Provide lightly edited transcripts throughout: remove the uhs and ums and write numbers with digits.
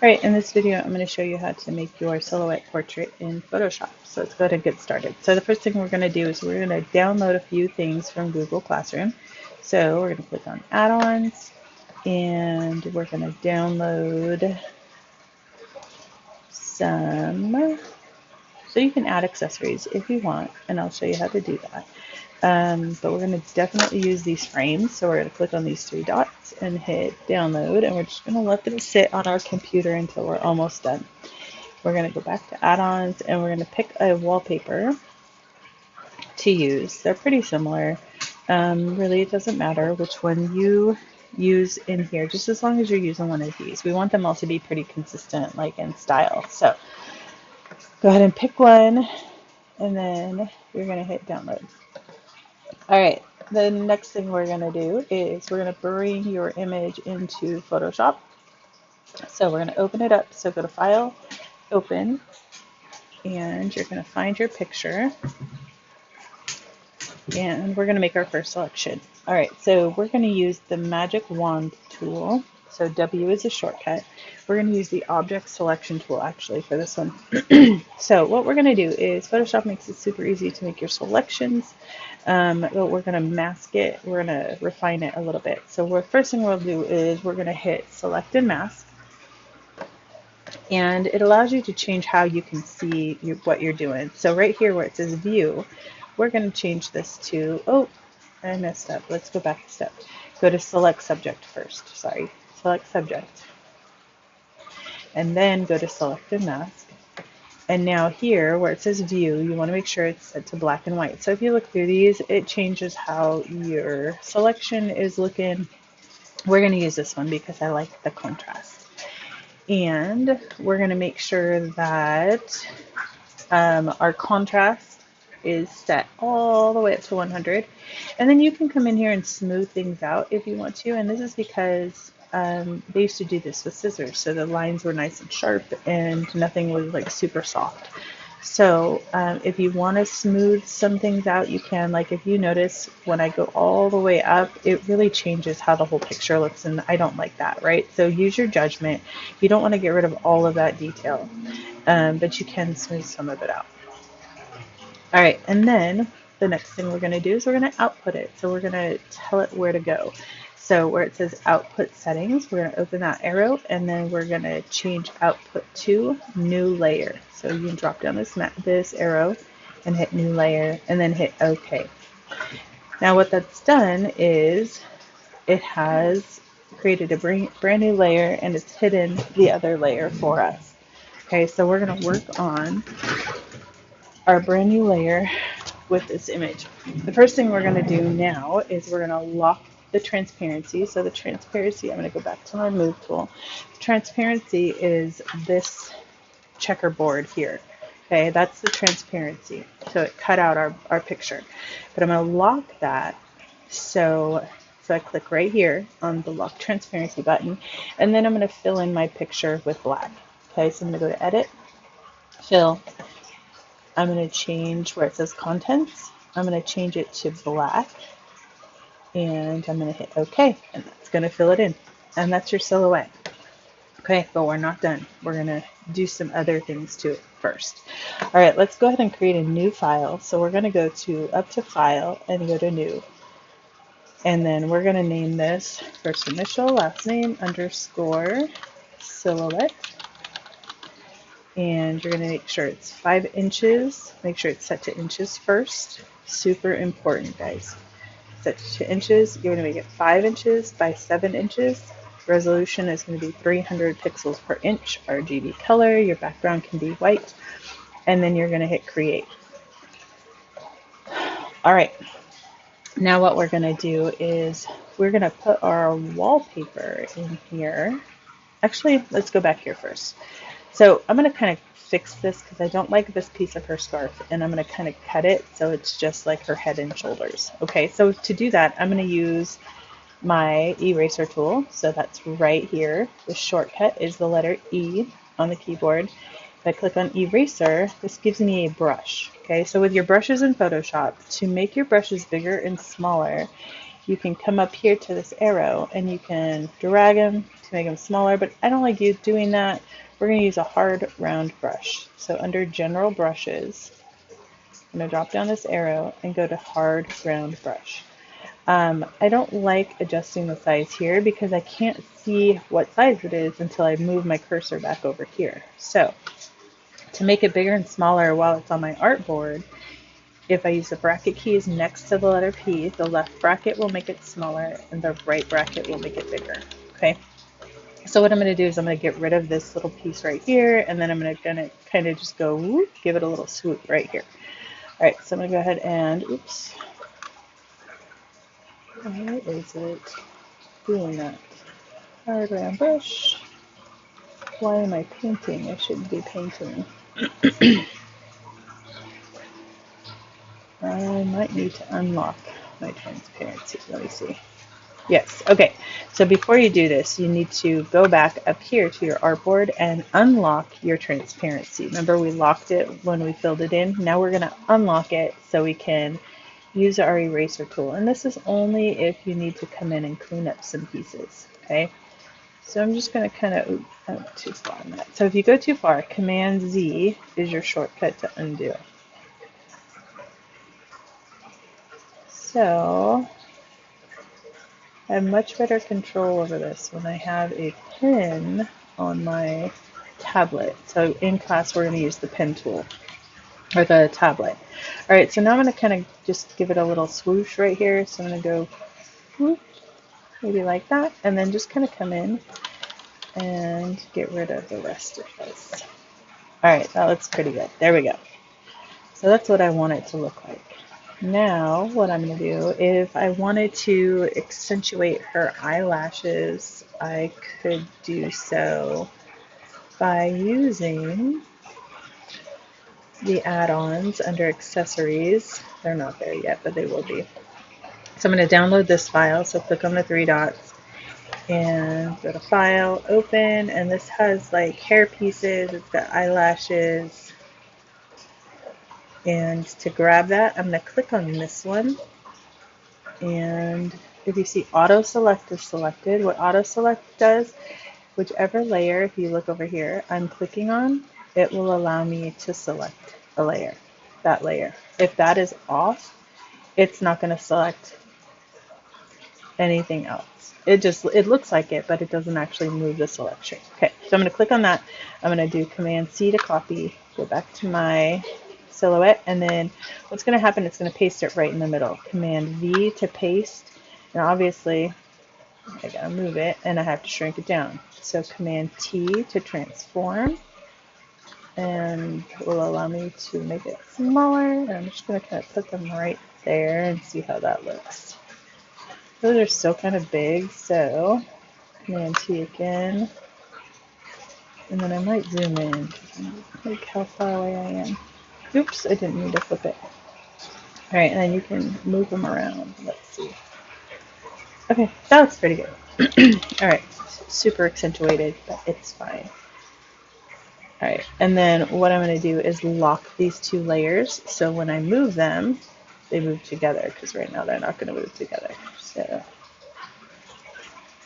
Alright, in this video I'm going to show you how to make your silhouette portrait in Photoshop. So let's go ahead and get started. So the first thing we're going to do is we're going to download a few things from Google Classroom. So we're going to click on add-ons and we're going to download some, so you can add accessories if you want, and I'll show you how to do that. But we're going to definitely use these frames. So we're going to click on these three dots and hit download, and we're just going to let them sit on our computer until we're almost done. We're going to go back to add-ons and we're going to pick a wallpaper to use. They're pretty similar. Really, it doesn't matter which one you use in here, just as long as you're using one of these. We want them all to be pretty consistent, like in style. So go ahead and pick one, and then you're going to hit download. All right, the next thing we're going to do is we're going to bring your image into Photoshop. So we're going to open it up. So go to File, Open, and you're going to find your picture. And we're going to make our first selection. All right, so we're going to use the Magic Wand tool. So W is a shortcut. We're going to use the Object Selection tool actually for this one. So what we're going to do is Photoshop makes it super easy to make your selections, but we're going to mask it. We're going to refine it a little bit. So the first thing we'll do is we're going to hit Select and Mask. And it allows you to change how you can see what you're doing. So right here where it says View, we're going to change this to, oh, I messed up. Let's go back a step. Go to Select Subject first. Sorry. Select Subject. And then go to Select and Mask. And now here where it says View, you want to make sure it's set to black and white. So if you look through these, it changes how your selection is looking. We're going to use this one because I like the contrast. And we're going to make sure that our contrast is set all the way up to 100. And then you can come in here and smooth things out if you want to. And this is because they used to do this with scissors. So the lines were nice and sharp and nothing was like super soft. So if you want to smooth some things out, you can. Like if you notice when I go all the way up, it really changes how the whole picture looks, and I don't like that, right? So use your judgment. You don't want to get rid of all of that detail, but you can smooth some of it out. All right, and then the next thing we're going to do is we're going to output it. So we're going to tell it where to go. So where it says Output Settings, we're going to open that arrow, and then we're going to change Output to New Layer. So you can drop down this arrow and hit New Layer, and then hit OK. Now what that's done is it has created a brand new layer, and it's hidden the other layer for us. Okay, so we're going to work on our brand new layer with this image. The first thing we're going to do now is we're going to lock the transparency. So the transparency, I'm going to go back to my move tool. The transparency is this checkerboard here. Okay, that's the transparency. So it cut out our picture. But I'm going to lock that. So I click right here on the lock transparency button, and then I'm going to fill in my picture with black. Okay, so I'm going to go to Edit, Fill. I'm going to change where it says Contents. I'm going to change it to black, and I'm going to hit OK, and that's going to fill it in. And that's your silhouette. Okay, but we're not done. We're going to do some other things to it first. All right, let's go ahead and create a new file. So we're going to go up to File and go to New. And then we're going to name this first initial, last name, _ silhouette. And you're going to make sure it's 5 inches. Make sure it's set to inches first. Super important, guys. Set to inches. You're going to make it 5 inches by 7 inches. Resolution is going to be 300 pixels per inch. RGB color. Your background can be white. And then you're going to hit Create. All right. Now what we're going to do is we're going to put our wallpaper in here. Actually, let's go back here first. So I'm going to kind of fix this because I don't like this piece of her scarf, and I'm going to kind of cut it so it's just like her head and shoulders. Okay, so to do that, I'm going to use my eraser tool. So that's right here. The shortcut is the letter E on the keyboard. If I click on eraser, this gives me a brush. Okay, so with your brushes in Photoshop, to make your brushes bigger and smaller, you can come up here to this arrow and you can drag them to make them smaller, but I don't like you doing that. We're going to use a hard round brush. So under general brushes, I'm going to drop down this arrow and go to hard round brush. I don't like adjusting the size here because I can't see what size it is until I move my cursor back over here. So to make it bigger and smaller while it's on my artboard, if I use the bracket keys next to the letter P, the left bracket will make it smaller and the right bracket will make it bigger. Okay. So what I'm going to do is I'm going to get rid of this little piece right here, and then I'm going to kind of just go whoop, give it a little swoop right here. All right, so I'm going to go ahead and, oops, why is it doing that? Hard round brush. Why am I painting? I shouldn't be painting. I might need to unlock my transparency. Let me see. Yes, okay. So before you do this, you need to go back up here to your artboard and unlock your transparency. Remember we locked it when we filled it in? Now we're going to unlock it so we can use our eraser tool. And this is only if you need to come in and clean up some pieces, okay? So I'm just going to kind of, too far on that. So if you go too far, Command Z is your shortcut to undo. So I have much better control over this when I have a pen on my tablet. So in class, we're going to use the pen tool or the tablet. All right, so now I'm going to kind of just give it a little swoosh right here. So I'm going to go whoop, maybe like that, and then just kind of come in and get rid of the rest of this. All right, that looks pretty good. There we go. So that's what I want it to look like. Now, what I'm going to do, if I wanted to accentuate her eyelashes, I could do so by using the add-ons under accessories. They're not there yet, but they will be. So I'm going to download this file. So click on the three dots and go to File, Open, and this has like hair pieces, it's got eyelashes. And to grab that, I'm going to click on this one. And if you see Auto Select is selected, what Auto Select does, whichever layer, if you look over here, I'm clicking on, it will allow me to select a layer, that layer. If that is off, it's not going to select anything else. It looks like it, but it doesn't actually move the selection. Okay, so I'm going to click on that. I'm going to do Command C to copy, go back to my silhouette, and then what's going to happen, it's going to paste it right in the middle. Command V to paste, and obviously I gotta move it and I have to shrink it down. So Command T to transform, and will allow me to make it smaller, and I'm just going to kind of put them right there and see how that looks. Those are still kind of big, so Command T again, and then I might zoom in. Look how far away I am. Oops, I didn't mean to flip it. All right, and then you can move them around. Let's see. Okay, that looks pretty good. All right, super accentuated, but it's fine. All right, and then what I'm going to do is lock these two layers, so when I move them, they move together, because right now they're not going to move together. So,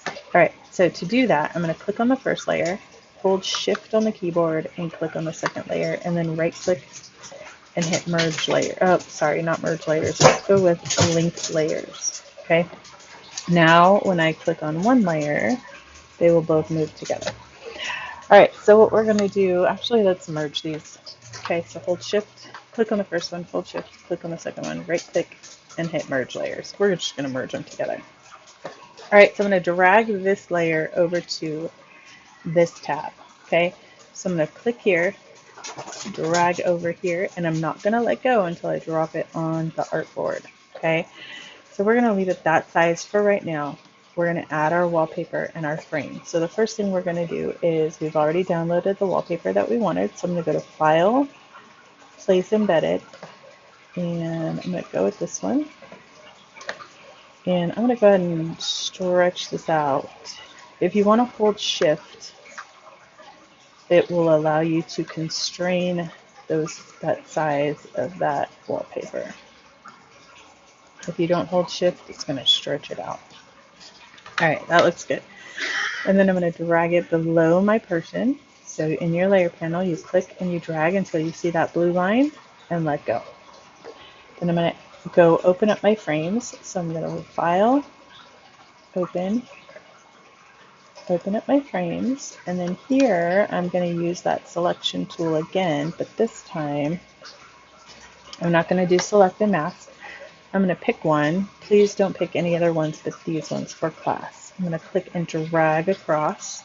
all right, so to do that, I'm going to click on the first layer, hold Shift on the keyboard, and click on the second layer, and then right-click and hit merge layer. Oh, sorry, not merge layers. Let's go with linked layers. Okay. Now, when I click on one layer, they will both move together. All right. So what we're going to do, actually, let's merge these. Okay. So hold Shift, click on the first one, hold Shift, click on the second one, right click, and hit merge layers. We're just going to merge them together. All right. So I'm going to drag this layer over to this tab. Okay. So I'm going to click here, drag over here, and I'm not going to let go until I drop it on the artboard. Okay, so we're going to leave it that size for right now. We're going to add our wallpaper and our frame. So the first thing we're going to do is, we've already downloaded the wallpaper that we wanted, so I'm going to go to File, Place Embedded, and I'm going to go with this one. And I'm going to go ahead and stretch this out. If you want to hold Shift, it will allow you to constrain that size of that wallpaper. If you don't hold shift, it's going to stretch it out. All right, that looks good. And then I'm going to drag it below my person. So in your layer panel, you click and you drag until you see that blue line and let go. Then I'm going to go open up my frames. So I'm going to File, Open, open up my frames, and then here I'm going to use that selection tool again, but this time I'm not going to do select and mask. I'm going to pick one. Please don't pick any other ones but these ones for class. I'm going to click and drag across,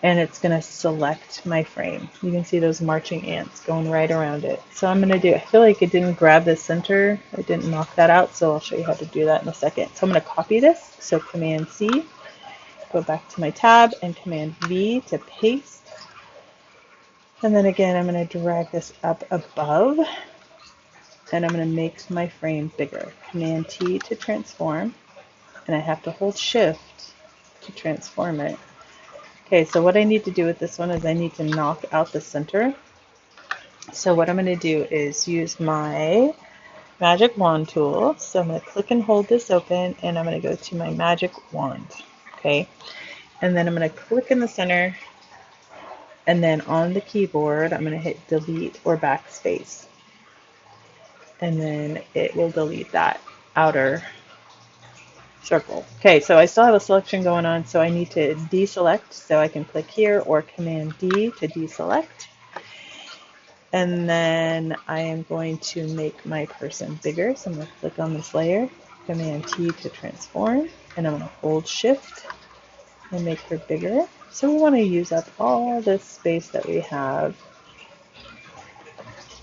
and it's going to select my frame. You can see those marching ants going right around it. So I'm going to do, I feel like it didn't grab the center. I didn't knock that out, so I'll show you how to do that in a second. So I'm going to copy this. So Command C, go back to my tab, and Command V to paste. And then again, I'm going to drag this up above, and I'm going to make my frame bigger. Command T to transform, and I have to hold shift to transform it. Okay, so what I need to do with this one is I need to knock out the center. So what I'm going to do is use my magic wand tool. So I'm going to click and hold this open, and I'm going to go to my magic wand. Okay, and then I'm going to click in the center, and then on the keyboard I'm going to hit delete or backspace, and then it will delete that outer circle. Okay, so I still have a selection going on, so I need to deselect. So I can click here or Command D to deselect. And then I am going to make my person bigger. So I'm going to click on this layer, Command T to transform, and I'm going to hold shift and make her bigger. So we want to use up all this space that we have.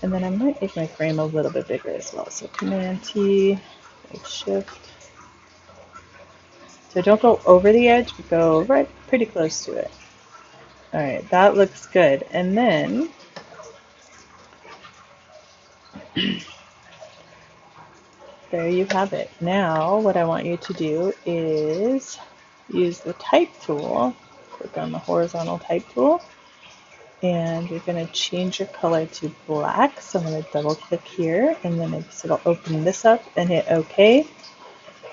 And then I might make my frame a little bit bigger as well. So Command T, hold shift. So don't go over the edge, but go right pretty close to it. All right, that looks good. And then there you have it. Now what I want you to do is use the type tool. Click on the horizontal type tool, and you're going to change your color to black. So I'm going to double click here, and then it'll open this up and hit OK.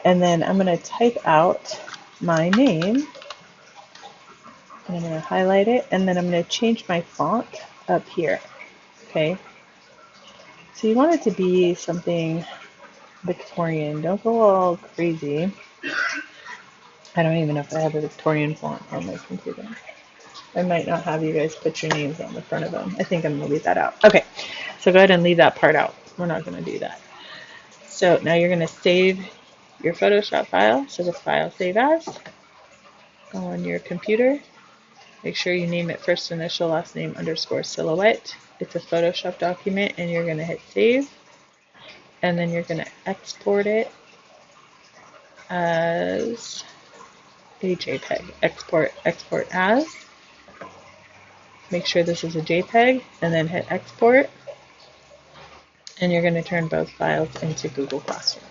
And then I'm going to type out my name, and I'm going to highlight it, and then I'm going to change my font up here. Okay, so you want it to be something Victorian. Don't go all crazy. I don't even know if I have a Victorian font on my computer. I might not have you guys put your names on the front of them. I think I'm going to leave that out. Okay, so go ahead and leave that part out. We're not going to do that. So now you're going to save your Photoshop file. So the file save as on your computer. Make sure you name it first initial, last name, _ silhouette. It's a Photoshop document, and you're going to hit save. And then you're going to export it as a JPEG. Export as. Make sure this is a JPEG, and then hit export. And you're going to turn both files into Google Classroom.